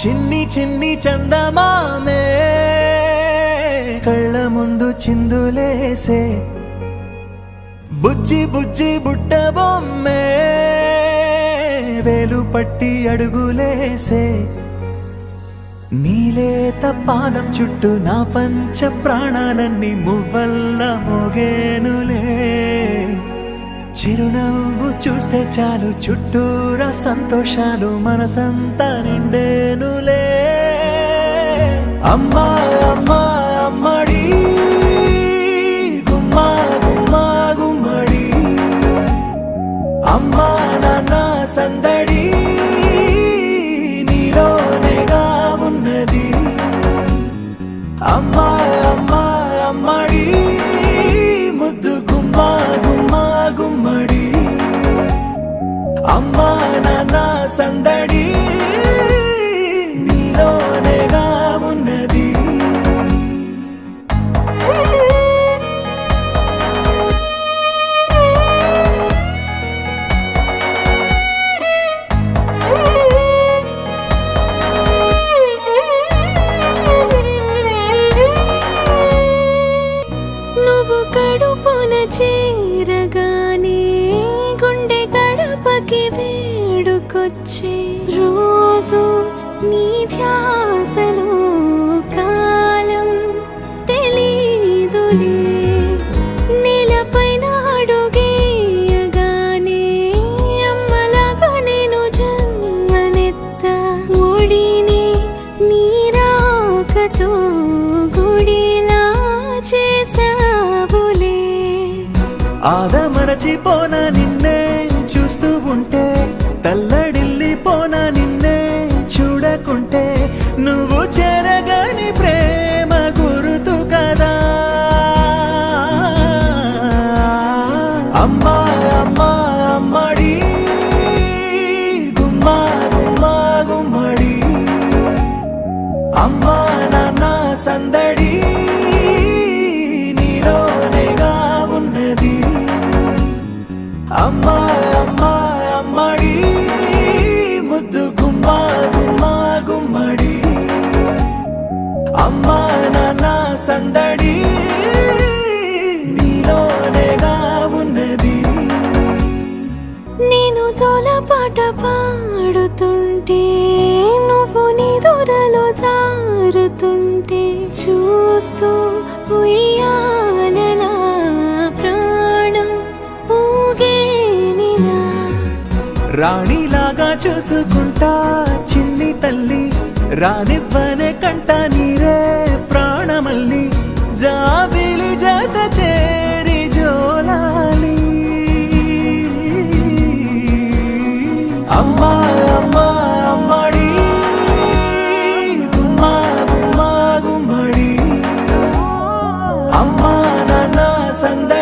చిన్ని చిన్ని చందమామే కళ్ళ ముందు చిందులేసే బుజ్జి బుజ్జి బుట్ట బొమ్మే వేలు పట్టి అడుగులేసే నీలేత పానం చుట్టూ నా పంచ ప్రాణాలన్నీ మువ్వల్ల మోగేనులే చిరునవ్వు చూస్తే చాలు చుట్టూరా సంతోషాలు మనసంతా నిండేనులే అమ్మా అమ్మా అమ్మడి గుమ్మా గుమ్మా గుమ్మడి అమ్మా నాన్న సందడి నీలోనేగా ఉన్నది అమ్మా అమ్మా అమ్మడి ముద్దు గుమ్మా గుమ్మా గుమ్మడి అమ్మా నాన్న సందడి నీలోనేగా ఉన్నది నువ్వు కడుపున చేరగానే గుండె గడపకి వేడుకొచ్చే రోజు నీ ధ్యాసలో కాలం తెలీదులే నేలపైన అడుగేయగానే అమ్మలాగా నేను జన్మనెత్త ఒడిని నీ రాకతో గుడిలా చేసావులే ఆదమరచిపోనా నిన్నే చూస్తూ ఉంటే తల్లడిల్లిపోనా నిన్నే చూడకుంటే నువ్వు చెరగని ప్రేమ గురుతు కదా అమ్మా అమ్మా అమ్మడి గుమ్మా గుమ్మా గుమ్మడి అమ్మా నాన్న సందడి నీలోనేగా ఉన్నది అమ్మా అమ్మా అమ్మడి ముద్దు గుమ్మా గుమ్మా గుమ్మడి అమ్మా నాన్న సందడి నీలోనేగా ఉన్నది నేను జోలపాట పాడుతుంటే నువ్వు నీ దూరలో జారుతుంటే చూస్తూ ఉయ్యాలలా ప్రాణం ఊగేనిలా రాణిలాగా చూసుకుంటా చిన్ని తల్లి రానివ్వనే కంట నీరే ప్రాణమల్లి జాబిలి జత చేరి జోలాలి అమ్మా అమ్మా అమ్మడి గుమ్మా గుమ్మా గుమ్మడి అమ్మా నాన్న సంద